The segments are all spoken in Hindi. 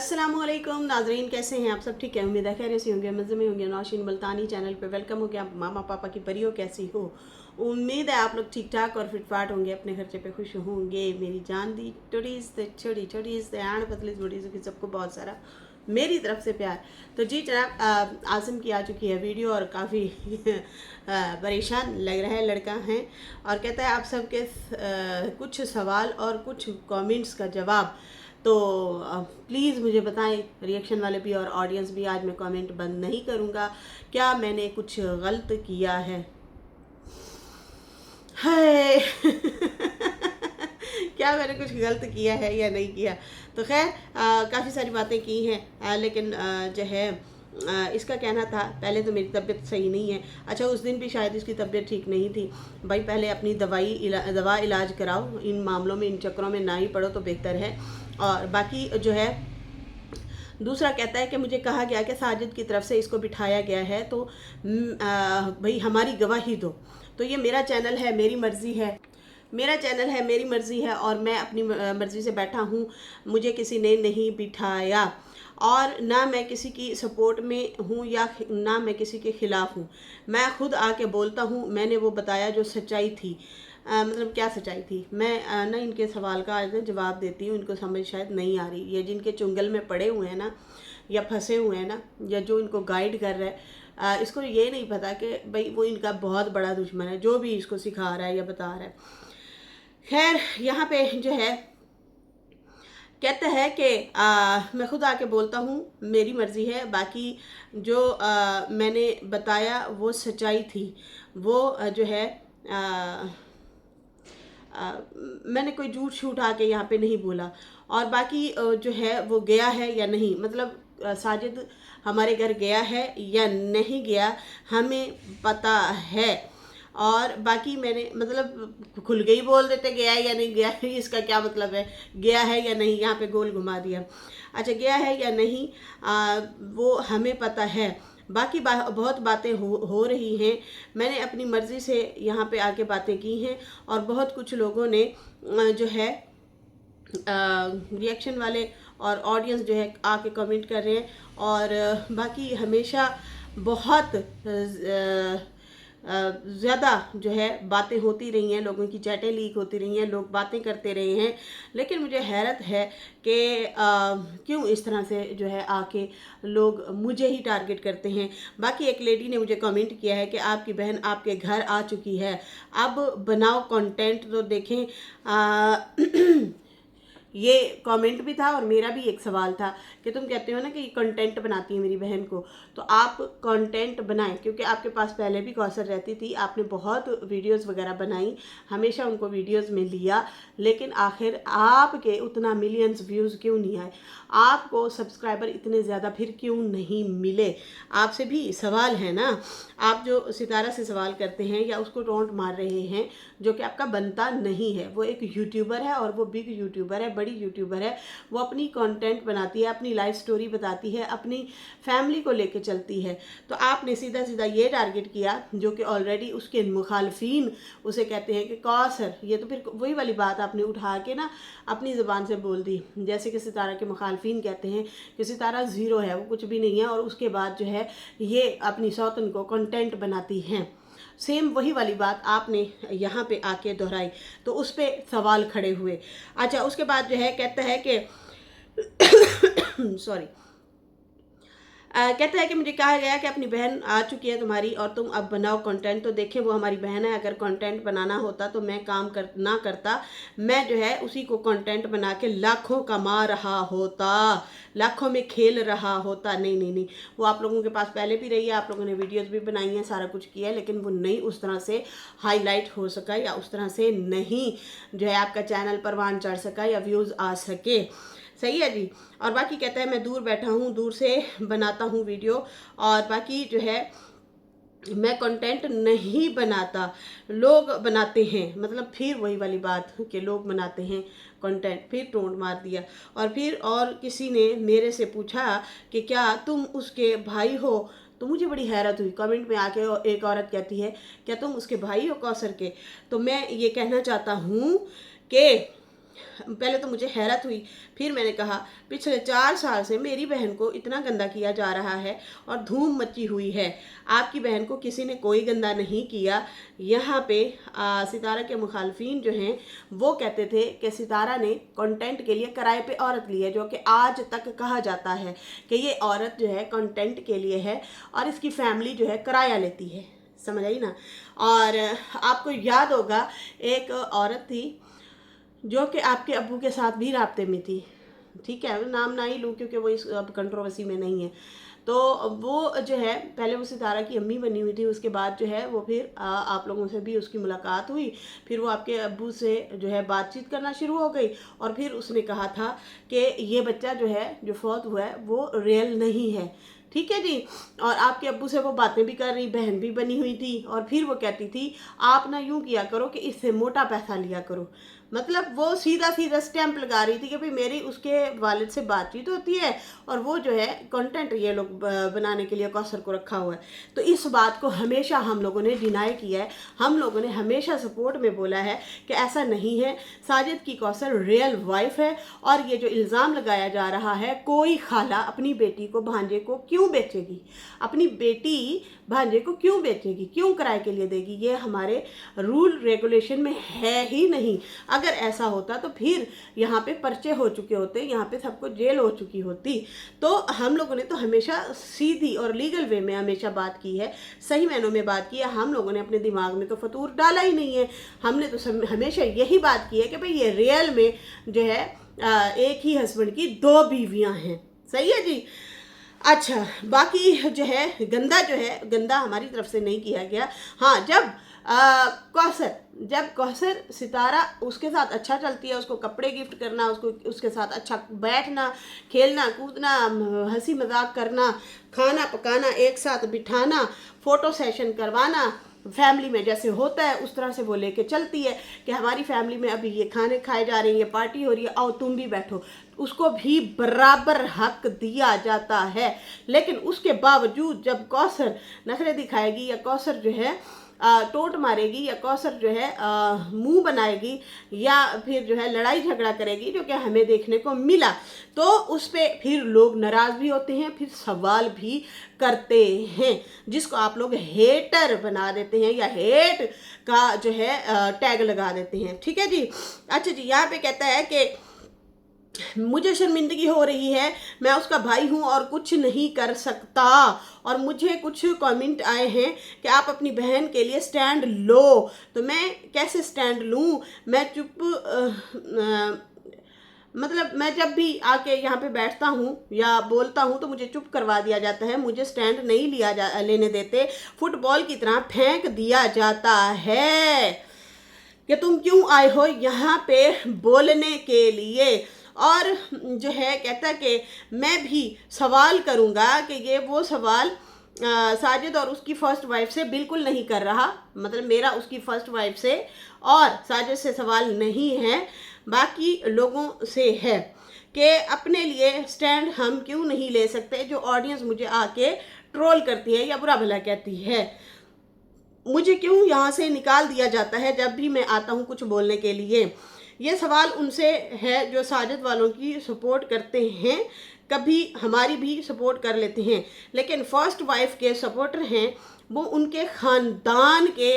अस्सलामुअलैकुम नाजरीन, कैसे हैं आप सब? ठीक है, उम्मीद है खैर से होंगे, मज़े में होंगे। नौशीन मुल्तानी चैनल पे वेलकम हो गया। मामा पापा की परियों कैसी हो? उम्मीद है आप लोग ठीक ठाक और फिटफाट होंगे, अपने खर्चे पे खुश होंगे। मेरी जान दी टोटीज से छोटी छोटी से आण पतली बड़ी की सबको बहुत सारा मेरी तरफ से प्यार। तो जी जनाब, आसिम की आ चुकी है वीडियो और काफ़ी परेशान लग रहा है लड़का है, और कहता है आप सबके कुछ सवाल और कुछ कमेंट्स का जवाब। तो प्लीज़ मुझे बताएं, रिएक्शन वाले भी और ऑडियंस भी। आज मैं कमेंट बंद नहीं करूँगा। क्या मैंने कुछ गलत किया है? है क्या मैंने कुछ गलत किया है या नहीं किया? तो खैर काफ़ी सारी बातें की हैं, लेकिन जो है इसका कहना था पहले तो मेरी तबीयत सही नहीं है। अच्छा, उस दिन भी शायद इसकी तबीयत ठीक नहीं थी। भाई पहले अपनी दवा इलाज कराओ, इन मामलों में इन चक्करों में ना ही पड़ो तो बेहतर है। और बाकी जो है दूसरा कहता है कि मुझे कहा गया कि साजिद की तरफ से इसको बिठाया गया है, तो भाई हमारी गवाही दो। तो ये मेरा चैनल है, मेरी मर्ज़ी है, मेरा चैनल है, मेरी मर्ज़ी है, और मैं अपनी मर्ज़ी से बैठा हूँ। मुझे किसी ने नहीं बिठाया, और ना मैं किसी की सपोर्ट में हूँ या ना मैं किसी के ख़िलाफ़ हूँ। मैं खुद आके बोलता हूँ, मैंने वो बताया जो सच्चाई थी। मतलब क्या सच्चाई थी? मैं ना इनके सवाल का आज जवाब देती हूँ। इनको समझ शायद नहीं आ रही, ये जिनके चुंगल में पड़े हुए हैं ना, या फंसे हुए हैं ना, या जो इनको गाइड कर रहा है, इसको ये नहीं पता कि भाई वो इनका बहुत बड़ा दुश्मन है, जो भी इसको सिखा रहा है या बता रहा है। खैर यहाँ पे जो है कहता है कि मैं खुद आके बोलता हूँ, मेरी मर्ज़ी है। बाकी जो मैंने बताया वो सच्चाई थी। वो जो है मैंने कोई झूठ शूठ आके यहाँ पे नहीं बोला। और बाकी जो है वो गया है या नहीं, मतलब साजिद हमारे घर गया है या नहीं गया, हमें पता है। और बाकी मैंने मतलब खुल के ही बोल देते गया है या नहीं गया है, इसका क्या मतलब है? गया है या नहीं, यहाँ पे गोल घुमा दिया। अच्छा, गया है या नहीं वो हमें पता है। बाकी बहुत बातें हो रही हैं। मैंने अपनी मर्ज़ी से यहाँ पे आके बातें की हैं, और बहुत कुछ लोगों ने जो है रिएक्शन वाले और ऑडियंस जो है आके कमेंट कर रहे हैं। और बाकी हमेशा बहुत ज़्यादा जो है बातें होती रही हैं, लोगों की चैटें लीक होती रही हैं, लोग बातें करते रहे हैं। लेकिन मुझे हैरत है कि क्यों इस तरह से जो है आके लोग मुझे ही टारगेट करते हैं। बाकी एक लेडी ने मुझे कमेंट किया है कि आपकी बहन आपके घर आ चुकी है, अब बनाओ कंटेंट। तो देखें ये कमेंट भी था और मेरा भी एक सवाल था कि तुम कहते हो ना कि कंटेंट बनाती है मेरी बहन को, तो आप कंटेंट बनाएं, क्योंकि आपके पास पहले भी कौसर रहती थी, आपने बहुत वीडियोस वगैरह बनाई, हमेशा उनको वीडियोस में लिया, लेकिन आखिर आपके उतना मिलियंस व्यूज़ क्यों नहीं आए? आपको सब्सक्राइबर इतने ज़्यादा फिर क्यों नहीं मिले? आपसे भी सवाल है ना। आप जो सितारा से सवाल करते हैं या उसको टोंट मार रहे हैं, जो कि आपका बनता नहीं है। वो एक यूट्यूबर है, और वो बिग यूट्यूबर है, बड़ी यूट्यूबर है। वो अपनी कंटेंट बनाती है, अपनी लाइफ स्टोरी बताती है, अपनी फैमिली को लेके चलती है। तो आपने सीधा सीधा ये टारगेट किया, जो कि ऑलरेडी उसके मुखालफीन उसे कहते हैं कि कौसर। ये तो फिर वही वाली बात आपने उठा के ना अपनी ज़बान से बोल दी, जैसे कि सितारा के मुखालफीन कहते हैं कि सितारा ज़ीरो है, वो कुछ भी नहीं है, और उसके बाद जो है ये अपनी सौतन को कंटेंट बनाती हैं। सेम वही वाली बात आपने यहाँ पे आके दोहराई, तो उस पर सवाल खड़े हुए। अच्छा, उसके बाद जो है कहता है कि सॉरी, कहता है कि मुझे कहा गया कि अपनी बहन आ चुकी है तुम्हारी और तुम अब बनाओ कंटेंट। तो देखें, वो हमारी बहन है, अगर कंटेंट बनाना होता तो मैं काम ना करता, मैं जो है उसी को कंटेंट बना के लाखों कमा रहा होता, लाखों में खेल रहा होता। नहीं नहीं नहीं, वो आप लोगों के पास पहले भी रही है, आप लोगों ने वीडियोज़ भी बनाई हैं, सारा कुछ किया है, लेकिन वो नहीं उस तरह से हाईलाइट हो सका, या उस तरह से नहीं जो है आपका चैनल परवान चढ़ सका या व्यूज़ आ सके। सही है जी। और बाकी कहता है मैं दूर बैठा हूँ, दूर से बनाता हूँ वीडियो, और बाकी जो है मैं कंटेंट नहीं बनाता, लोग बनाते हैं। मतलब फिर वही वाली बात कि लोग बनाते हैं कंटेंट, फिर टोंट मार दिया। और फिर और किसी ने मेरे से पूछा कि क्या तुम उसके भाई हो? तो मुझे बड़ी हैरत हुई, कमेंट में आके एक औरत कहती है क्या तुम उसके भाई हो कौसर के? तो मैं ये कहना चाहता हूँ कि पहले तो मुझे हैरत हुई, फिर मैंने कहा पिछले 4 साल से मेरी बहन को इतना गंदा किया जा रहा है और धूम मची हुई है। आपकी बहन को किसी ने कोई गंदा नहीं किया। यहाँ पे सितारा के मुखालफिन जो हैं वो कहते थे कि सितारा ने कंटेंट के लिए किराए पे औरत ली है, जो कि आज तक कहा जाता है कि ये औरत जो है कंटेंट के लिए है और इसकी फैमिली जो है किराया लेती है। समझ आई ना। और आपको याद होगा एक औरत थी जो कि आपके अब्बू के साथ भी राब्ते में थी, ठीक है, नाम ना ही लूँ क्योंकि वो इस अब कंट्रोवर्सी में नहीं है। तो वो जो है पहले वो सितारा की अम्मी बनी हुई थी, उसके बाद जो है वो फिर आप लोगों से भी उसकी मुलाकात हुई, फिर वो आपके अब्बू से जो है बातचीत करना शुरू हो गई और फिर उसने कहा था कि ये बच्चा जो है जो फौत हुआ है वो रियल नहीं है, ठीक है जी। और आपके अब्बू से वो बातें भी कर रही, बहन भी बनी हुई थी और फिर वो कहती थी आप ना यूँ किया करो कि इससे मोटा पैसा लिया करो। मतलब वो सीधा सीधा स्टैंप लगा रही थी कि भाई मेरी उसके वालिद से बातचीत होती है और वो जो है कंटेंट ये लोग बनाने के लिए कौसर को रखा हुआ है। तो इस बात को हमेशा हम लोगों ने डिनाई किया है, हम लोगों ने हमेशा सपोर्ट में बोला है कि ऐसा नहीं है। साजिद की कौसर रियल वाइफ है और ये जो इल्ज़ाम लगाया जा रहा है, कोई खाला अपनी बेटी को भांजे को क्यों बेचेगी, अपनी बेटी भांजे को क्यों बेचेगी, क्यों किराए के लिए देगी, ये हमारे रूल रेगुलेशन में है ही नहीं। अगर ऐसा होता तो फिर यहाँ पे पर्चे हो चुके होते, यहाँ पे सबको जेल हो चुकी होती। तो हम लोगों ने तो हमेशा सीधी और लीगल वे में हमेशा बात की है, सही मायनों में बात की है। हम लोगों ने अपने दिमाग में तो फतूर डाला ही नहीं है। हमने तो हमेशा यही बात की है कि भाई ये रियल में जो है एक ही हस्बैंड की 2 बीवियाँ हैं। सही है जी। अच्छा, बाकी जो है गंदा हमारी तरफ से नहीं किया गया। हाँ, जब कौसर सितारा उसके साथ अच्छा चलती है, उसको कपड़े गिफ्ट करना, उसके साथ अच्छा बैठना, खेलना कूदना, हंसी मजाक करना, खाना पकाना, एक साथ बिठाना, फ़ोटो सेशन करवाना, फैमिली में जैसे होता है उस तरह से वो लेके चलती है कि हमारी फैमिली में अभी ये खाने खाए जा रहे हैं, ये पार्टी हो रही है, आओ तुम भी बैठो, उसको भी बराबर हक दिया जाता है। लेकिन उसके बावजूद जब कौसर नखरे दिखाएगी या कौसर जो है टोट मारेगी या कौसर जो है मुंह बनाएगी या फिर जो है लड़ाई झगड़ा करेगी, जो कि हमें देखने को मिला, तो उस पर फिर लोग नाराज़ भी होते हैं, फिर सवाल भी करते हैं, जिसको आप लोग हेटर बना देते हैं या हेट का जो है टैग लगा देते हैं। ठीक है जी। अच्छा जी, यहाँ पे कहता है कि मुझे शर्मिंदगी हो रही है, मैं उसका भाई हूँ और कुछ नहीं कर सकता। और मुझे कुछ कमेंट आए हैं कि आप अपनी बहन के लिए स्टैंड लो, तो मैं कैसे स्टैंड लूँ? मैं मतलब मैं जब भी आके यहाँ पे बैठता हूँ या बोलता हूँ तो मुझे चुप करवा दिया जाता है, मुझे स्टैंड नहीं लेने देते, फुटबॉल की तरह फेंक दिया जाता है कि तुम क्यों आए हो यहाँ पे बोलने के लिए। और जो है कहता कि मैं भी सवाल करूँगा कि ये वो सवाल साजिद और उसकी फ़र्स्ट वाइफ से बिल्कुल नहीं कर रहा, मतलब मेरा उसकी फ़र्स्ट वाइफ से और साजिद से सवाल नहीं है, बाकी लोगों से है कि अपने लिए स्टैंड हम क्यों नहीं ले सकते। जो ऑडियंस मुझे आके ट्रोल करती है या बुरा भला कहती है, मुझे क्यों यहाँ से निकाल दिया जाता है जब भी मैं आता हूँ कुछ बोलने के लिए। ये सवाल उनसे है जो साजिद वालों की सपोर्ट करते हैं, कभी हमारी भी सपोर्ट कर लेते हैं, लेकिन फर्स्ट वाइफ के सपोर्टर हैं वो उनके ख़ानदान के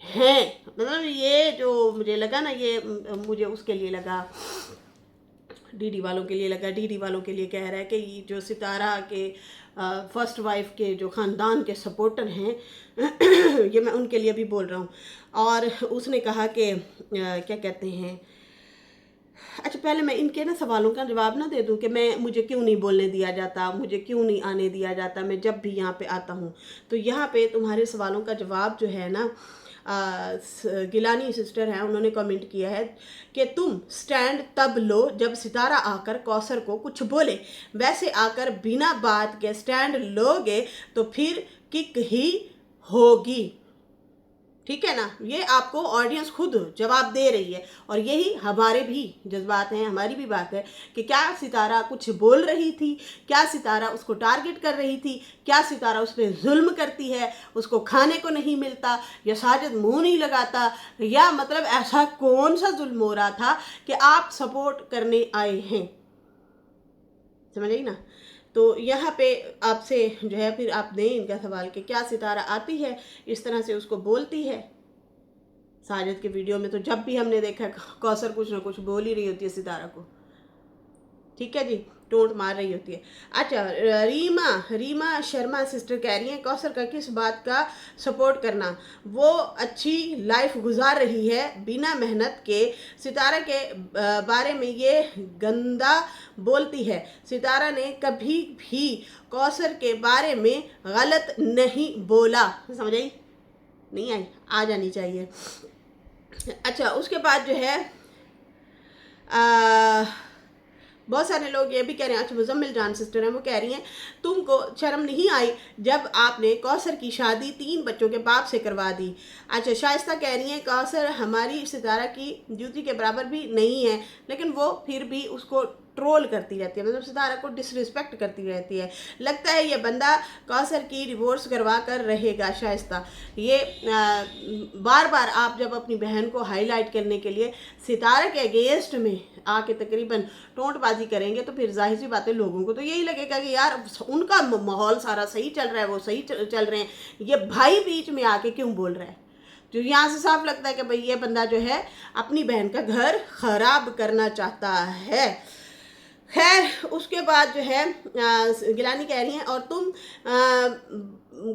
हैं। मतलब ये जो मुझे लगा ना, ये मुझे उसके लिए लगा, डीडी वालों के लिए लगा। डीडी वालों के लिए कह रहा है कि ये जो सितारा के फर्स्ट वाइफ के जो ख़ानदान के सपोर्टर हैं ये मैं उनके लिए भी बोल रहा हूँ। और उसने कहा कि क्या कहते हैं, अच्छा पहले मैं इनके ना सवालों का जवाब ना दे दूं कि मुझे क्यों नहीं बोलने दिया जाता, मुझे क्यों नहीं आने दिया जाता मैं जब भी यहाँ पे आता हूँ। तो यहाँ पे तुम्हारे सवालों का जवाब जो है ना, गिलानी सिस्टर हैं, उन्होंने कमेंट किया है कि तुम स्टैंड तब लो जब सितारा आकर कौसर को कुछ बोले, वैसे आकर बिना बात के स्टैंड लोगे तो फिर किक ही होगी। ठीक है ना, ये आपको ऑडियंस खुद जवाब दे रही है। और यही हमारे भी जज्बात हैं, हमारी भी बात है कि क्या सितारा कुछ बोल रही थी, क्या सितारा उसको टारगेट कर रही थी, क्या सितारा उस पर जुल्म करती है, उसको खाने को नहीं मिलता, या साजिद मुंह नहीं लगाता, या मतलब ऐसा कौन सा जुल्म हो रहा था कि आप सपोर्ट करने आए हैं। समझ आई ना। तो यहाँ पे आपसे जो है फिर आप दें इनका सवाल कि क्या सितारा आती है इस तरह से उसको बोलती है। साजिद के वीडियो में तो जब भी हमने देखा कौसर कुछ ना कुछ बोल ही रही होती है सितारा को, ठीक है जी, टोंट मार रही होती है। अच्छा, रीमा शर्मा सिस्टर कह रही हैं कौसर का किस बात का सपोर्ट करना, वो अच्छी लाइफ गुजार रही है बिना मेहनत के, सितारा के बारे में ये गंदा बोलती है। सितारा ने कभी भी कौसर के बारे में गलत नहीं बोला। समझ आई? नहीं आई? आ जानी चाहिए। अच्छा, उसके बाद जो है बहुत सारे लोग ये भी कह रहे हैं, अच्छा मुजम्मिल जान सिस्टर हैं, वो कह रही हैं तुमको शर्म नहीं आई जब आपने कौसर की शादी 3 बच्चों के बाप से करवा दी। अच्छा, शाइस्ता कह रही हैं कौसर हमारी सितारा की जूती के बराबर भी नहीं है, लेकिन वो फिर भी उसको ट्रोल करती रहती है, मतलब सितारा को डिसरिस्पेक्ट करती रहती है। लगता है ये बंदा कौसर की डिवोर्स करवा कर रहेगा। शाइस्ता, ये बार बार आप जब अपनी बहन को हाईलाइट करने के लिए सितारा के अगेंस्ट में आके तकरीबन टोंटबाजी करेंगे तो फिर जाहिर सी बात है लोगों को तो यही लगेगा कि यार उनका माहौल सारा सही चल रहा है, वो सही चल रहे हैं, ये भाई बीच में आके क्यों बोल रहा है। जो यहाँ से साफ लगता है कि भाई ये बंदा जो है अपनी बहन का घर खराब करना चाहता है। खैर, उसके बाद जो है गिलानी कह रही हैं और तुम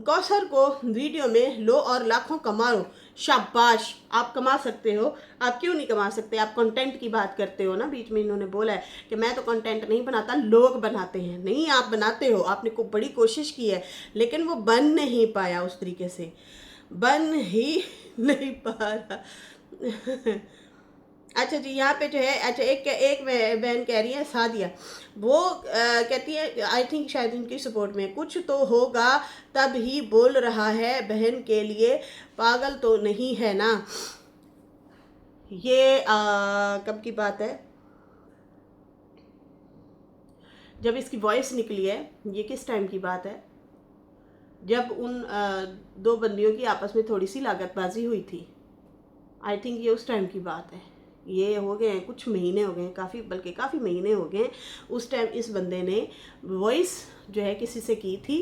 कौसर को वीडियो में लो और लाखों कमा लो। शाबाश, आप कमा सकते हो, आप क्यों नहीं कमा सकते। आप कंटेंट की बात करते हो ना, बीच में इन्होंने बोला है कि मैं तो कंटेंट नहीं बनाता, लोग बनाते हैं। नहीं, आप बनाते हो, आपने को बड़ी कोशिश की है, लेकिन वो बन नहीं पाया, उस तरीके से बन ही नहीं पा रहा। अच्छा जी, यहाँ पे जो है, अच्छा एक बहन कह रही है सादिया, वो कहती है आई थिंक शायद इनकी सपोर्ट में कुछ तो होगा तब ही बोल रहा है बहन के लिए, पागल तो नहीं है ना। ये कब की बात है जब इसकी वॉइस निकली है, ये किस टाइम की बात है, जब उन 2 बंदियों की आपस में थोड़ी सी लागतबाजी हुई थी। आई थिंक ये उस टाइम की बात है, ये हो गए हैं कुछ महीने हो गए हैं, बल्कि काफ़ी महीने हो गए हैं। उस टाइम इस बंदे ने वॉइस जो है किसी से की थी,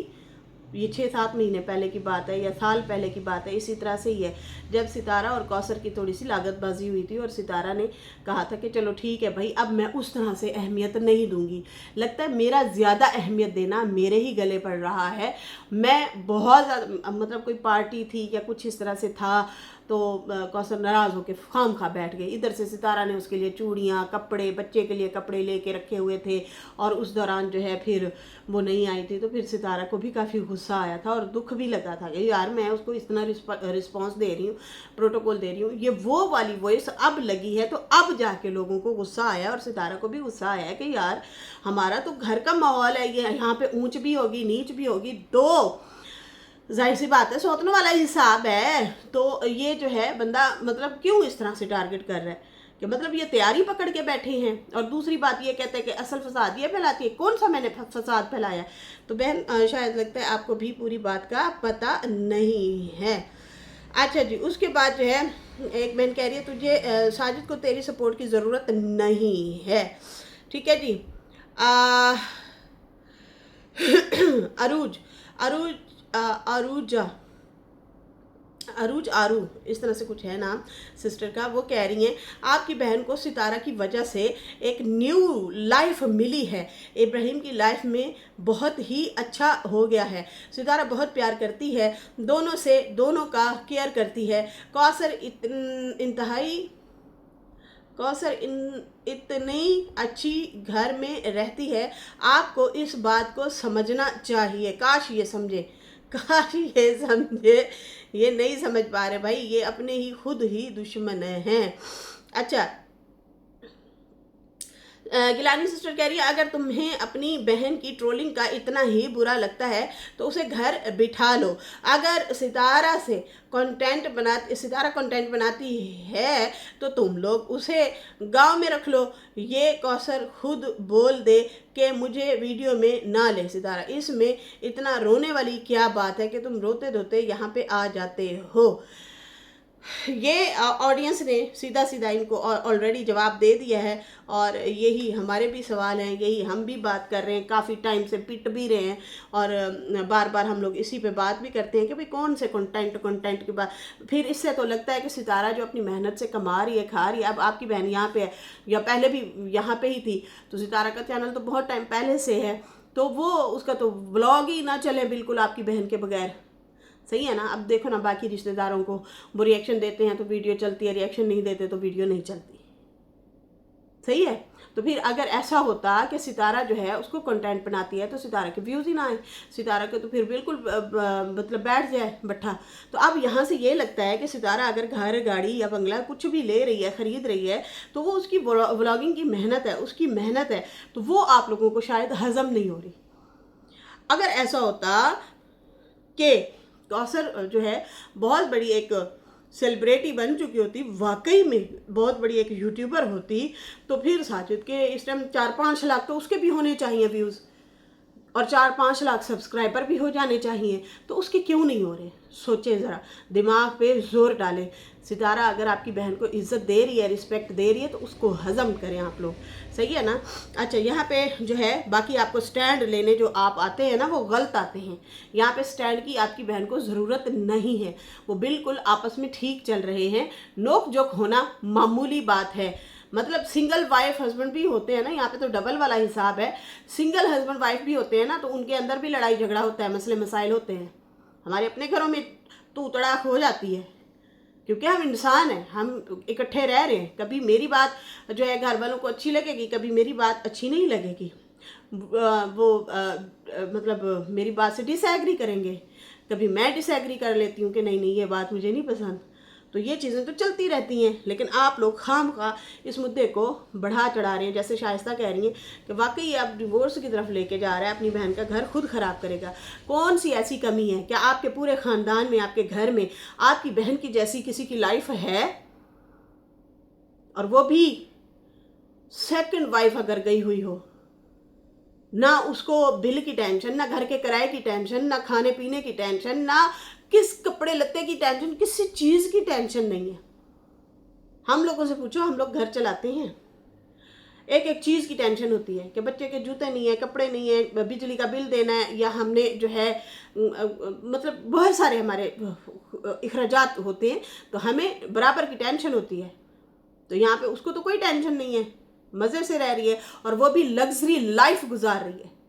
ये 6-7 महीने पहले की बात है या साल पहले की बात है। इसी तरह से ही है, जब सितारा और कौसर की थोड़ी सी लागतबाजी हुई थी और सितारा ने कहा था कि चलो ठीक है भाई, अब मैं उस तरह से अहमियत नहीं दूंगी, लगता है मेरा ज़्यादा अहमियत देना मेरे ही गले पड़ रहा है। मैं बहुत ज़्यादा, मतलब कोई पार्टी थी या कुछ इस तरह से था, तो कौसर नाराज़ होकर खाम खा बैठ गई। इधर से सितारा ने उसके लिए चूड़ियाँ, कपड़े, बच्चे के लिए कपड़े लेके रखे हुए थे, और उस दौरान जो है फिर वो नहीं आई थी, तो फिर सितारा को भी काफ़ी गुस्सा आया था और दुख भी लगा था कि यार मैं उसको इतना रिस्पॉन्स दे रही हूँ, प्रोटोकॉल दे रही हूँ, ये वो वाली वॉइस अब लगी है, तो अब जाके लोगों को गुस्सा आया और सितारा को भी गुस्सा आया है कि यार हमारा तो घर का माहौल है, ये यहाँ पे ऊंच भी होगी नीच भी होगी, तो जाहिर सी बात है सौतने वाला हिसाब है। तो ये जो है बंदा मतलब क्यों इस तरह से टारगेट कर रहा है कि मतलब ये तैयारी पकड़ के बैठे हैं। और दूसरी बात ये कहते हैं कि असल फसाद ये फैलाती है, कौन सा मैंने फसाद फैलाया। तो बहन शायद लगता है आपको भी पूरी बात का पता नहीं है। अच्छा जी, उसके बाद जो है एक बहन कह रही है तुझे साजिद को तेरी सपोर्ट की ज़रूरत नहीं है। ठीक है जी। अरूज अरूज अरूजा अरूज आरू इस तरह से कुछ है नाम सिस्टर का, वो कह रही हैं आपकी बहन को सितारा की वजह से एक न्यू लाइफ मिली है, इब्राहिम की लाइफ में बहुत ही अच्छा हो गया है, सितारा बहुत प्यार करती है दोनों से, दोनों का केयर करती है। कौसर इतनी अच्छी घर में रहती है, आपको इस बात को समझना चाहिए। काश ये समझे, ये नहीं समझ पा रहे भाई, ये अपने ही खुद ही दुश्मन हैं। अच्छा, गिलानी सिस्टर कह रही है अगर तुम्हें अपनी बहन की ट्रोलिंग का इतना ही बुरा लगता है तो उसे घर बिठा लो। अगर सितारा कंटेंट बनाती है तो तुम लोग उसे गांव में रख लो। ये कौसर खुद बोल दे कि मुझे वीडियो में ना ले। सितारा, इसमें इतना रोने वाली क्या बात है कि तुम रोते धोते यहाँ पे आ जाते हो। ये ऑडियंस ने सीधा सीधा इनको ऑलरेडी जवाब दे दिया है और यही हमारे भी सवाल हैं, यही हम भी बात कर रहे हैं, काफ़ी टाइम से पिट भी रहे हैं और बार बार हम लोग इसी पे बात भी करते हैं कि भाई कौन से कंटेंट के बाद फिर इससे तो लगता है कि सितारा जो अपनी मेहनत से कमा रही है, खा रही है। अब आपकी बहन यहाँ पे है या पहले भी यहाँ पे ही थी, तो सितारा का चैनल तो बहुत टाइम पहले से है, तो वो उसका तो व्लॉग ही ना चले बिल्कुल आपकी बहन के बगैर। सही है ना। अब देखो ना, बाकी रिश्तेदारों को वो रिएक्शन देते हैं तो वीडियो चलती है, रिएक्शन नहीं देते तो वीडियो नहीं चलती। सही है। तो फिर अगर ऐसा होता कि सितारा जो है उसको कंटेंट बनाती है तो सितारा के व्यूज़ ही ना आए, सितारा के तो फिर बिल्कुल मतलब बैठ जाए भट्ठा। तो अब यहाँ से ये लगता है कि सितारा अगर घर, गाड़ी या बंगला कुछ भी ले रही है, ख़रीद रही है, तो वो उसकी व्लॉगिंग की मेहनत है, उसकी मेहनत है, तो वो आप लोगों को शायद हज़म नहीं हो रही। अगर ऐसा होता कि कौसर जो है बहुत बड़ी एक सेलिब्रिटी बन चुकी होती, वाकई में बहुत बड़ी एक यूट्यूबर होती, तो फिर साजिद के इस टाइम 4-5 लाख तो उसके भी होने चाहिए व्यूज़ और 4-5 लाख सब्सक्राइबर भी हो जाने चाहिए, तो उसके क्यों नहीं हो रहे? सोचें ज़रा, दिमाग पे जोर डालें। सितारा अगर आपकी बहन को इज्जत दे रही है, रिस्पेक्ट दे रही है, तो उसको हज़म करें आप लोग। सही है ना। अच्छा, यहाँ पे जो है बाकी आपको स्टैंड लेने जो आप आते हैं ना, वो गलत आते हैं। यहाँ पे स्टैंड की आपकी बहन को ज़रूरत नहीं है, वो बिल्कुल आपस में ठीक चल रहे हैं। नोक जोक होना मामूली बात है। मतलब सिंगल वाइफ हस्बैंड भी होते हैं ना, यहाँ पे तो डबल वाला हिसाब है। सिंगल हस्बैंड वाइफ भी होते हैं ना, तो उनके अंदर भी लड़ाई झगड़ा होता है, मसले मसाइल होते हैं। हमारे अपने घरों में तू तड़ाक हो जाती है, क्योंकि हम इंसान हैं, हम इकट्ठे रह रहे हैं। कभी मेरी बात जो है घर वालों को अच्छी लगेगी, कभी मेरी बात अच्छी नहीं लगेगी। मतलब मेरी बात से डिसएग्री करेंगे, कभी मैं डिसएग्री कर लेती हूँ कि नहीं ये बात मुझे नहीं पसंद। तो ये चीज़ें तो चलती रहती हैं, लेकिन आप लोग खामखा इस मुद्दे को बढ़ा चढ़ा रहे हैं। जैसे शाइस्ता कह रही हैं कि वाकई ये आप डिवोर्स की तरफ लेके जा रहा है, अपनी बहन का घर खुद ख़राब करेगा। कौन सी ऐसी कमी है? क्या आपके पूरे ख़ानदान में, आपके घर में आपकी बहन की जैसी किसी की लाइफ है? और वो भी सेकंड वाइफ अगर गई हुई हो, ना उसको बिल की टेंशन, ना घर के किराए की टेंशन, ना खाने पीने की टेंशन, ना किस कपड़े लत्ते की टेंशन, किसी चीज़ की टेंशन नहीं है। हम लोगों से पूछो, हम लोग घर चलाते हैं, एक एक चीज़ की टेंशन होती है कि बच्चे के जूते नहीं है, कपड़े नहीं है, बिजली का बिल देना है, या हमने जो है मतलब बहुत सारे हमारे अखराजात होते हैं, तो हमें बराबर की टेंशन होती है। तो यहाँ पे उसको तो कोई टेंशन नहीं है, मज़े से रह रही है और वो भी लग्जरी लाइफ गुजार रही है।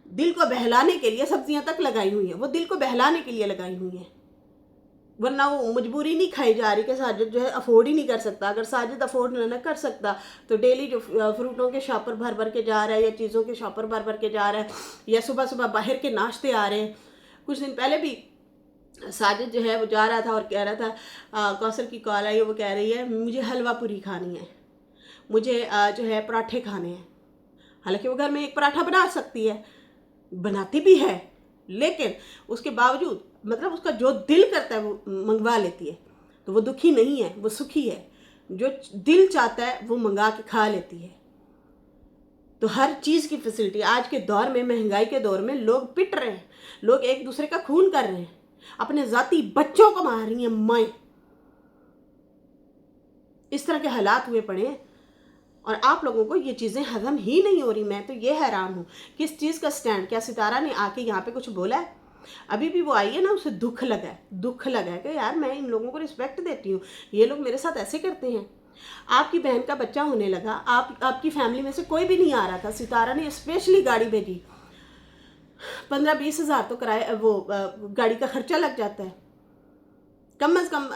दिल को बहलाने के लिए सब्जियां तक लगाई हुई हैं, वो दिल को बहलाने के लिए लगाई हुई हैं, वरना वो मजबूरी नहीं खाई जा रही कि साजिद जो है अफोर्ड ही नहीं कर सकता। अगर साजिद अफोर्ड न कर सकता तो डेली जो फ्रूटों के शॉपर भर भर के जा रहा है, या चीज़ों के शॉपर भर भर के जा रहा है, या सुबह सुबह बाहर के नाश्ते आ रहे हैं। कुछ दिन पहले भी साजिद जो है वो जा रहा था और कह रहा था, कौसर की कॉल आई, वो कह रही है मुझे हलवा पूरी खानी है, मुझे जो है पराठे खाने हैं। हालांकि वो घर में एक पराठा बना सकती है, बनाती भी है, लेकिन उसके बावजूद मतलब उसका जो दिल करता है वो मंगवा लेती है। तो वो दुखी नहीं है, वो सुखी है। जो दिल चाहता है वो मंगा के खा लेती है। तो हर चीज़ की फैसिलिटी आज के दौर में, महंगाई के दौर में लोग पिट रहे हैं, लोग एक दूसरे का खून कर रहे हैं, अपने जाती बच्चों को मार रही हैं माएँ। इस तरह के हालात हुए पड़े हैं और आप लोगों को ये चीज़ें हजम ही नहीं हो रही। मैं तो ये हैरान हूँ किस चीज़ का स्टैंड। क्या सितारा ने आके यहाँ पे कुछ बोला है? अभी भी वो आई है ना, उसे दुख लगा है कि यार मैं इन लोगों को रिस्पेक्ट देती हूँ, ये लोग मेरे साथ ऐसे करते हैं। आपकी बहन का बच्चा होने लगा, आपकी फैमिली में से कोई भी नहीं आ रहा था, सितारा ने स्पेशली गाड़ी भेजी। 15-20 हज़ार तो किराया वो गाड़ी का खर्चा लग जाता है, कम से कम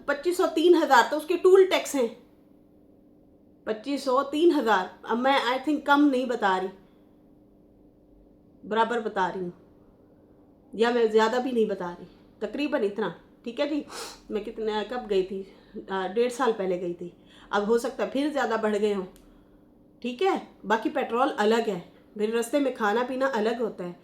2500-3 हज़ार तो उसके टूल टैक्स हैं। 2500-3 हज़ार, अब मैं आई थिंक कम नहीं बता रही, बराबर बता रही हूँ, या मैं ज़्यादा भी नहीं बता रही, तकरीबन इतना। ठीक है जी। मैं कितना कब गई थी? 1.5 साल पहले गई थी, अब हो सकता है फिर ज़्यादा बढ़ गए हों। ठीक है। बाकी पेट्रोल अलग है, मेरे रास्ते में खाना पीना अलग होता है।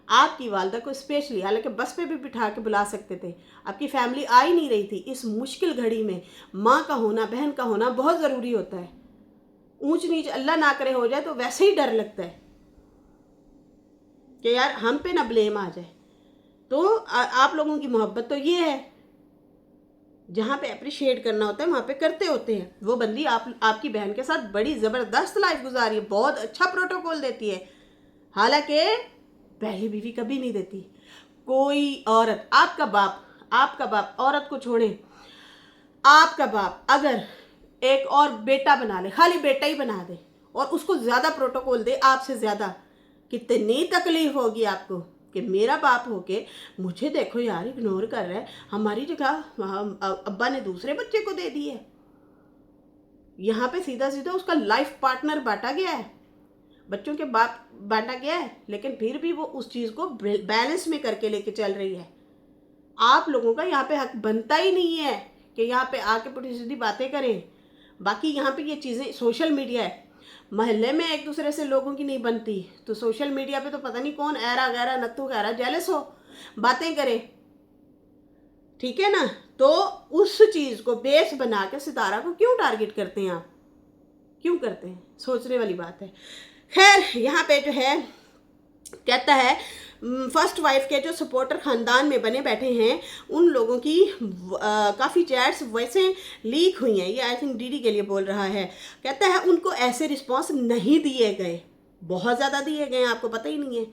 आपकी वालदा को स्पेशली, हालांकि बस पे भी बिठा के बुला सकते थे, आपकी फैमिली आ ही नहीं रही थी। इस मुश्किल घड़ी में माँ का होना, बहन का होना बहुत ज़रूरी होता है। ऊंच नीच अल्लाह ना करे हो जाए तो वैसे ही डर लगता है कि यार हम पे ना ब्लेम आ जाए। तो आप लोगों की मोहब्बत तो ये है, जहाँ पे अप्रिशिएट करना होता है वहाँ पे करते होते हैं। वो बंदी आपकी बहन के साथ बड़ी ज़बरदस्त लाइफ गुजारी है, बहुत अच्छा प्रोटोकॉल देती है, हालांकि पहली बीवी कभी नहीं देती। कोई औरत, आपका बाप औरत को छोड़े, आपका बाप अगर एक और बेटा बना ले, खाली बेटा ही बना दे और उसको ज़्यादा प्रोटोकॉल दे आपसे ज़्यादा, कितनी तकलीफ होगी आपको कि मेरा बाप होके मुझे देखो यार इग्नोर कर रहा है, हमारी जगह अब्बा ने दूसरे बच्चे को दे दी है। यहाँ पे सीधा सीधा उसका लाइफ पार्टनर बांटा गया है, बच्चों के बाप बांटा गया है, लेकिन फिर भी वो उस चीज़ को बैलेंस में करके लेके चल रही है। आप लोगों का यहाँ पे हक बनता ही नहीं है कि यहाँ पे आके पुठी सीधी बातें करें। बाकी यहाँ पे ये चीज़ें, सोशल मीडिया है, महल्ले में एक दूसरे से लोगों की नहीं बनती, तो सोशल मीडिया पे तो पता नहीं कौन ऐरा गैरा नत्थू गैरा जेलस हो बातें करे, ठीक है ना। तो उस चीज़ को बेस बना के सितारा को क्यों टारगेट करते हैं आप, क्यों करते हैं, सोचने वाली बात है। खैर यहाँ पे जो है कहता है फर्स्ट वाइफ के जो सपोर्टर ख़ानदान में बने बैठे हैं उन लोगों की काफ़ी चैट्स वैसे लीक हुई हैं। ये आई थिंक डीडी के लिए बोल रहा है। कहता है उनको ऐसे रिस्पांस नहीं दिए गए, बहुत ज़्यादा दिए गए, आपको पता ही नहीं है,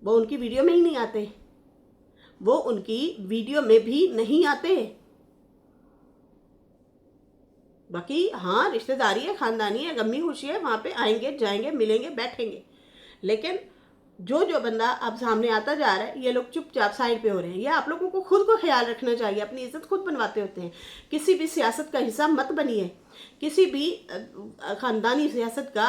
वो उनकी वीडियो में ही नहीं आते, वो उनकी वीडियो में भी नहीं आते। बाकी हाँ रिश्तेदारी है, ख़ानदानी है, गमी खुशी है, वहाँ पे आएंगे जाएंगे मिलेंगे बैठेंगे, लेकिन जो बंदा अब सामने आता जा रहा है ये लोग चुपचाप साइड पे हो रहे हैं। ये आप लोगों को खुद को ख्याल रखना चाहिए, अपनी इज्जत खुद बनवाते होते हैं। किसी भी सियासत का हिस्सा मत बनिए, किसी भी ख़ानदानी सियासत का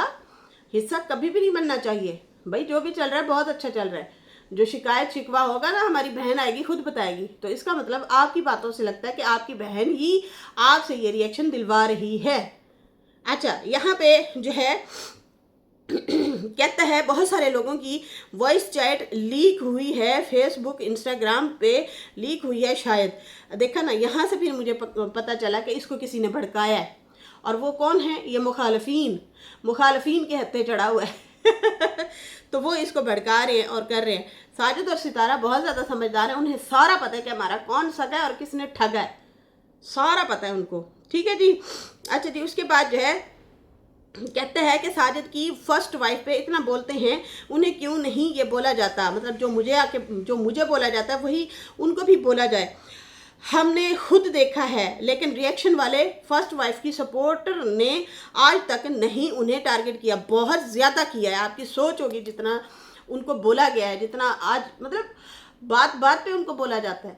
हिस्सा कभी भी नहीं बनना चाहिए। भाई जो भी चल रहा है बहुत अच्छा चल रहा है, जो शिकायत शिकवा होगा ना हमारी बहन आएगी खुद बताएगी, तो इसका मतलब आपकी बातों से लगता है कि आपकी बहन ही आपसे ये रिएक्शन दिलवा रही है। अच्छा यहाँ पे जो है कहता है बहुत सारे लोगों की वॉइस चैट लीक हुई है, फेसबुक इंस्टाग्राम पे लीक हुई है शायद, देखा ना। यहाँ से फिर मुझे पता चला कि इसको किसी ने भड़काया है, और वो कौन है, ये मुखालफीन के हत्थे चढ़ा हुआ है तो वो इसको भड़का रहे हैं और कर रहे हैं। साजिद और सितारा बहुत ज़्यादा समझदार है, उन्हें सारा पता है कि हमारा कौन सगा है और किसने ठगा है, सारा पता है उनको, ठीक है जी। अच्छा जी, उसके बाद जो है कहते हैं कि साजिद की फर्स्ट वाइफ पे इतना बोलते हैं, उन्हें क्यों नहीं ये बोला जाता, मतलब जो मुझे बोला जाता है वही उनको भी बोला जाए। हमने खुद देखा है, लेकिन रिएक्शन वाले फर्स्ट वाइफ की सपोर्टर ने आज तक नहीं उन्हें टारगेट किया, बहुत ज़्यादा किया है। आपकी सोच होगी जितना उनको बोला गया है, जितना आज मतलब बात बात पे उनको बोला जाता है।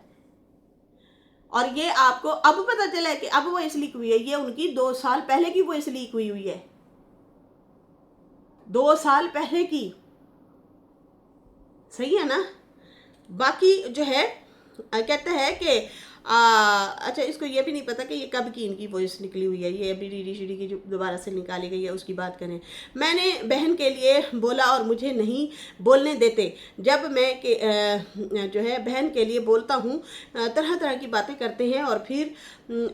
और ये आपको अब पता चला है कि अब वो इस लीक हुई है, ये उनकी 2 साल पहले की वो इस लीक हुई है, 2 साल पहले की, सही है ना। बाकी जो है कहता है कि अच्छा इसको ये भी नहीं पता कि ये कब की इनकी वॉइस निकली हुई है, ये अभी डीडी शीडी की जो दोबारा से निकाली गई है उसकी बात करें। मैंने बहन के लिए बोला और मुझे नहीं बोलने देते, जब मैं जो है बहन के लिए बोलता हूँ तरह तरह की बातें करते हैं, और फिर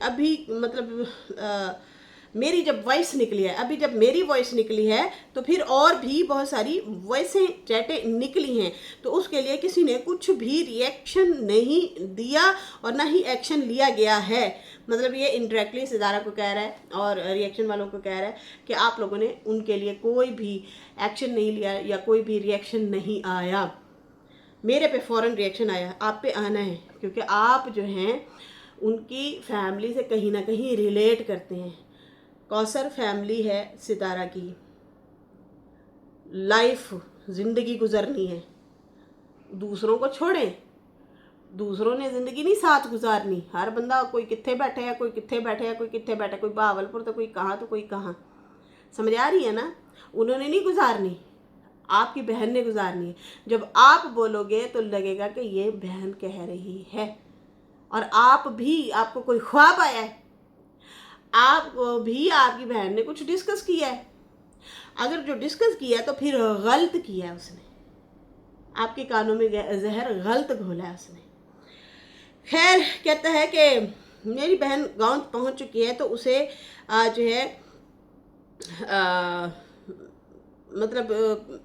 अभी मतलब मेरी जब वॉइस निकली है, अभी जब मेरी वॉइस निकली है तो फिर और भी बहुत सारी वॉइसें चैटें निकली हैं, तो उसके लिए किसी ने कुछ भी रिएक्शन नहीं दिया और ना ही एक्शन लिया गया है। मतलब ये इनडायरेक्टली सितारा को कह रहा है और रिएक्शन वालों को कह रहा है कि आप लोगों ने उनके लिए कोई भी एक्शन नहीं लिया या कोई भी रिएक्शन नहीं आया। मेरे पे फ़ौरन रिएक्शन आया, आप पे आना है, क्योंकि आप जो हैं उनकी फैमिली से कहीं ना कहीं रिलेट करते हैं। कौसर फैमिली है सितारा की, लाइफ ज़िंदगी गुजरनी है, दूसरों को छोड़ें, दूसरों ने ज़िंदगी नहीं साथ गुजारनी। हर बंदा कोई कित्थे बैठे है, कोई कित्थे बैठे है, कोई कित्थे बैठे, कोई बहावलपुर तो कोई कहाँ, समझ आ रही है ना। उन्होंने नहीं गुजारनी, आपकी बहन ने गुजारनी है। जब आप बोलोगे तो लगेगा कि ये बहन कह रही है, और आपको कोई ख्वाब आया है, आपको भी आपकी बहन ने कुछ डिस्कस किया है, अगर जो डिस्कस किया तो फिर गलत किया है उसने, आपके कानों में जहर गलत घोला है उसने। खैर कहता है कि मेरी बहन गांव पहुंच चुकी है तो उसे जो है मतलब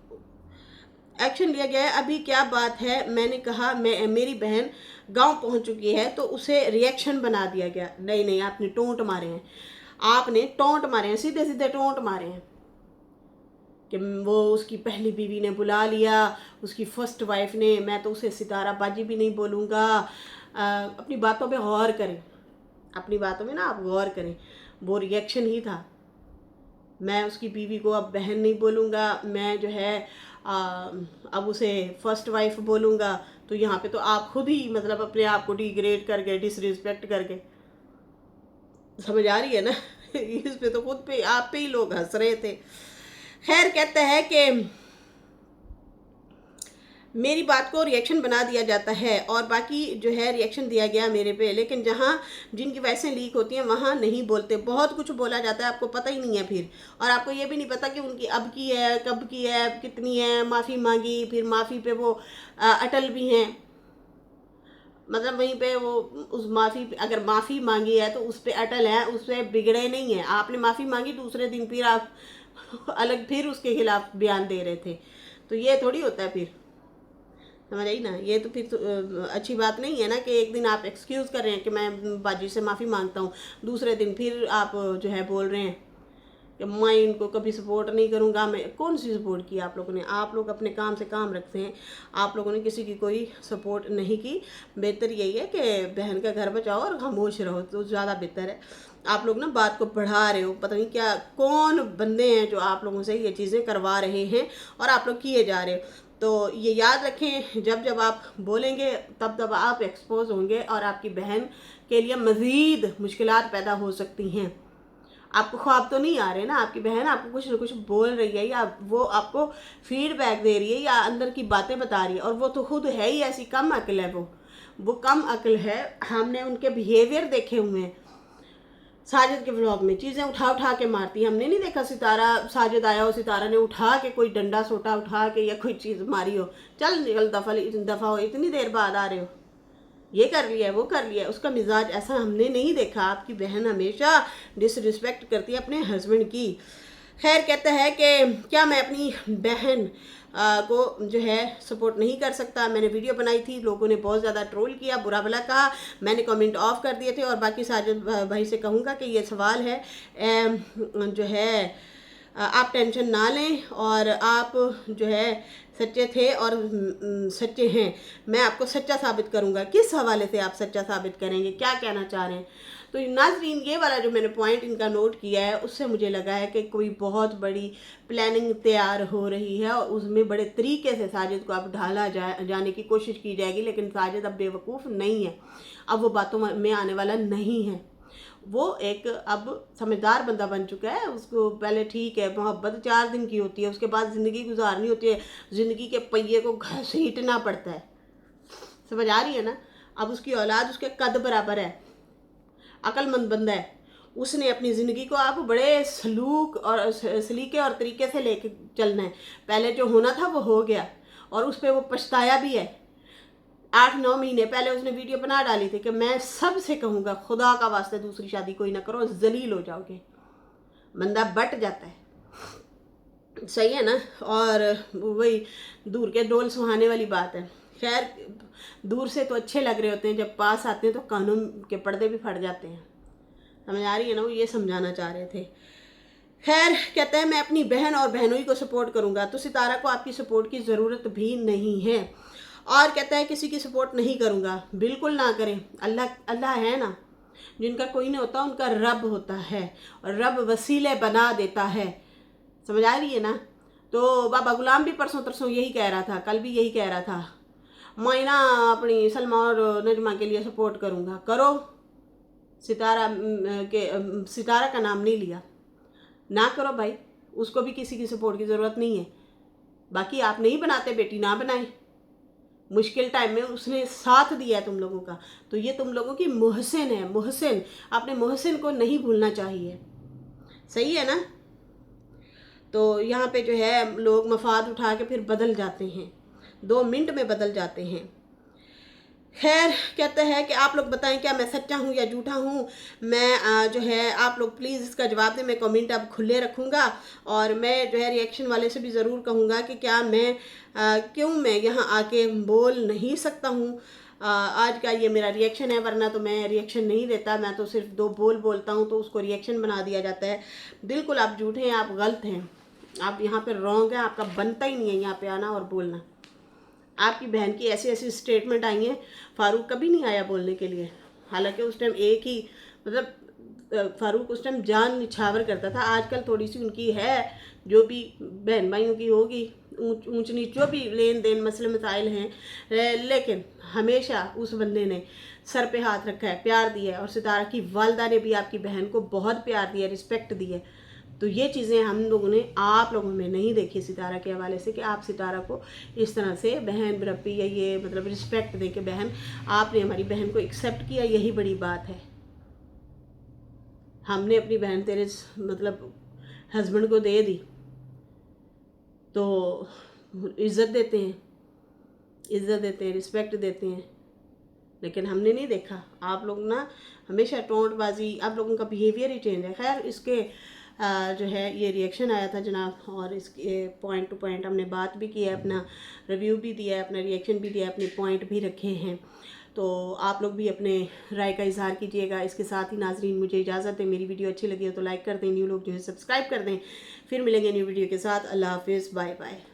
एक्शन लिया गया है। अभी क्या बात है, मैंने कहा मेरी बहन गांव पहुंच चुकी है तो उसे रिएक्शन बना दिया गया। नहीं नहीं, आपने टोंट मारे हैं, आपने टोंट मारे हैं, सीधे सीधे टोंट मारे हैं कि वो उसकी पहली बीवी ने बुला लिया, उसकी फर्स्ट वाइफ ने, मैं तो उसे सितारा बाजी भी नहीं बोलूँगा। अपनी बातों पे गौर करें, अपनी बातों में ना आप गौर करें, वो रिएक्शन ही था। मैं उसकी बीवी को अब बहन नहीं बोलूँगा, मैं जो है अब उसे फर्स्ट वाइफ बोलूँगा। तो यहाँ पे तो आप खुद ही मतलब अपने आप को डिग्रेड करके, डिसरिस्पेक्ट करके, समझ आ रही है ना इस पे तो खुद पे आप पे ही लोग हंस रहे थे। खैर कहता है कि मेरी बात को रिएक्शन बना दिया जाता है और बाकी जो है रिएक्शन दिया गया मेरे पे, लेकिन जहाँ जिनकी वैसे लीक होती हैं वहाँ नहीं बोलते। बहुत कुछ बोला जाता है, आपको पता ही नहीं है फिर, और आपको ये भी नहीं पता कि उनकी अब की है, कब की है, कितनी है, माफ़ी मांगी, फिर माफ़ी पे वो अटल भी हैं। मतलब वहीं पे वो उस माफ़ी, अगर माफ़ी मांगी है तो उस पर अटल है, उस पर बिगड़े नहीं है। आपने माफ़ी मांगी, दूसरे दिन फिर आप अलग फिर उसके खिलाफ बयान दे रहे थे, तो ये थोड़ी होता है फिर, समझ आई ना। ये तो फिर तो अच्छी बात नहीं है ना कि एक दिन आप एक्सक्यूज़ कर रहे हैं कि मैं बाजी से माफ़ी मांगता हूँ, दूसरे दिन फिर आप जो है बोल रहे हैं कि मैं इनको कभी सपोर्ट नहीं करूँगा। मैं कौन सी सपोर्ट की आप लोगों ने? आप लोग अपने काम से काम रखते हैं, आप लोगों ने किसी की कोई सपोर्ट नहीं की। बेहतर यही है कि बहन का घर बचाओ और खामोश रहो, तो ज़्यादा बेहतर है। आप लोग ना बात को बढ़ा रहे हो, पता नहीं क्या कौन बंदे हैं जो आप लोगों से ये चीज़ें करवा रहे हैं और आप लोग किए जा रहे हो। तो ये याद रखें, जब जब आप बोलेंगे तब तब आप एक्सपोज होंगे और आपकी बहन के लिए मज़ीद मुश्किलात पैदा हो सकती हैं। आपको ख्वाब तो नहीं आ रहे ना, आपकी बहन आपको कुछ ना कुछ बोल रही है या वो आपको फीडबैक दे रही है या अंदर की बातें बता रही है, और वो तो खुद है ही ऐसी कम अक्ल है। वो कम अक्ल है। हमने उनके बिहेवियर देखे हुए हैं। साजिद के व्लॉग में चीज़ें उठा उठा के मारती है। हमने नहीं देखा सितारा, साजिद आया हो, सितारा ने उठा के कोई डंडा सोटा उठा के या कोई चीज़ मारी हो, चल निकल दफ़ा हो, इतनी देर बाद आ रहे हो, ये कर लिया है, वो कर लिया है। उसका मिजाज ऐसा हमने नहीं देखा। आपकी बहन हमेशा डिसरिस्पेक्ट करती है अपने हस्बैंड की। खैर कहता है कि क्या मैं अपनी बहन को जो है सपोर्ट नहीं कर सकता। मैंने वीडियो बनाई थी, लोगों ने बहुत ज़्यादा ट्रोल किया, बुरा भला कहा, मैंने कमेंट ऑफ कर दिए थे। और बाकी साजिद भाई से कहूँगा कि ये सवाल है जो है आप टेंशन ना लें, और आप जो है सच्चे थे और सच्चे हैं। मैं आपको सच्चा साबित करूंगा। किस हवाले से आप सच्चा साबित करेंगे, क्या कहना चाह रहे हैं? तो नाज़रीन, ये वाला जो मैंने पॉइंट इनका नोट किया है, उससे मुझे लगा है कि कोई बहुत बड़ी प्लानिंग तैयार हो रही है और उसमें बड़े तरीके से साजिद को अब ढाला जाने की कोशिश की जाएगी। लेकिन साजिद अब बेवकूफ़ नहीं है, अब वो बातों में आने वाला नहीं है। वो एक अब समझदार बंदा बन चुका है। उसको पहले ठीक है मोहब्बत 4 दिन की होती है, उसके बाद ज़िंदगी गुजारनी होती है, ज़िंदगी के पहिए को घसीटना पड़ता है, समझ आ रही है ना। अब उसकी औलाद उसके कद बराबर है, अक्लमंद बंदा है। उसने अपनी ज़िंदगी को आप बड़े सलूक और सलीके और तरीके से लेके चलना है। पहले जो होना था वो हो गया और उस पर वो पछताया भी है। 8-9 महीने पहले उसने वीडियो बना डाली थी कि मैं सबसे कहूँगा खुदा का वास्ते दूसरी शादी कोई ना करो, जलील हो जाओगे। बंदा बट जाता है, सही है ना। और वही दूर के डोल सुहाने वाली बात है। खैर दूर से तो अच्छे लग रहे होते हैं, जब पास आते हैं तो कानून के पर्दे भी फट जाते हैं, समझ आ रही है ना। वो ये समझाना चाह रहे थे। खैर कहते हैं मैं अपनी बहन और बहनोई को सपोर्ट करूँगा, तो सितारा को आपकी सपोर्ट की ज़रूरत भी नहीं है। और कहता है किसी की सपोर्ट नहीं करूँगा, बिल्कुल ना करें। अल्लाह है ना, जिनका कोई नहीं होता उनका रब होता है और रब वसीले बना देता है, समझ आ रही है ना। तो बाबा गुलाम भी परसों तरसों यही कह रहा था, कल भी यही कह रहा था, मैं ना अपनी सलमा और नजमा के लिए सपोर्ट करूँगा। करो, सितारा का नाम नहीं लिया, ना करो भाई, उसको भी किसी की सपोर्ट की ज़रूरत नहीं है। बाकी आप नहीं बनाते बेटी, ना बनाए। मुश्किल टाइम में उसने साथ दिया है तुम लोगों का, तो ये तुम लोगों की मोहसिन है। मोहसिन, आपने मोहसिन को नहीं भूलना चाहिए, सही है ना। तो यहाँ पे जो है लोग मफाद उठा के फिर बदल जाते हैं, 2 मिनट में बदल जाते हैं। खैर, कहते हैं कि आप लोग बताएं क्या मैं सच्चा हूँ या झूठा हूँ। मैं जो है आप लोग प्लीज़ इसका जवाब दें। मैं कमेंट अब खुले रखूँगा और मैं जो है रिएक्शन वाले से भी ज़रूर कहूँगा कि क्या मैं क्यों मैं यहाँ आके बोल नहीं सकता हूँ। आज का ये मेरा रिएक्शन है, वरना तो मैं रिएक्शन नहीं देता। मैं तो सिर्फ 2 बोलता हूँ तो उसको रिएक्शन बना दिया जाता है। बिल्कुल आप झूठे हैं, आप गलत हैं, आप यहाँ पर रॉन्ग हैं। आपका बनता ही नहीं है यहाँ पे आना और बोलना। आपकी बहन की ऐसी ऐसी स्टेटमेंट आई हैं, फारूक कभी नहीं आया बोलने के लिए। हालांकि उस टाइम एक ही मतलब फारूक उस टाइम जान निछावर करता था। आजकल थोड़ी सी उनकी है, जो भी बहन भाइयों की होगी ऊंच नीच जो भी लेन देन मसले मसाइल हैं, लेकिन हमेशा उस बंदे ने सर पे हाथ रखा है, प्यार दिया है। और सितारा की वालदा ने भी आपकी बहन को बहुत प्यार दिया, रिस्पेक्ट दी है। तो ये चीज़ें हम लोगों ने आप लोगों में नहीं देखी सितारा के हवाले से, कि आप सितारा को इस तरह से बहन बरप्पी या ये मतलब रिस्पेक्ट दे के बहन आपने हमारी बहन को एक्सेप्ट किया, यही बड़ी बात है। हमने अपनी बहन तेरे मतलब हस्बैंड को दे दी तो इज़्ज़त देते हैं, रिस्पेक्ट देते हैं, लेकिन हमने नहीं देखा। आप लोग ना हमेशा टोंटबाजी, आप लोगों का बिहेवियर ही चेंज है। खैर, इसके जो है ये रिएक्शन आया था जनाब, और इसके पॉइंट टू पॉइंट हमने बात भी की है, अपना रिव्यू भी दिया है, अपना रिएक्शन भी दिया है, अपने पॉइंट भी रखे हैं। तो आप लोग भी अपने राय का इजहार कीजिएगा। इसके साथ ही नाजरीन मुझे इजाज़त है। मेरी वीडियो अच्छी लगी हो तो लाइक कर दें, न्यू लोग जो है सब्सक्राइब कर दें। फिर मिलेंगे न्यू वीडियो के साथ। अल्लाह हाफिज़, बाय बाय।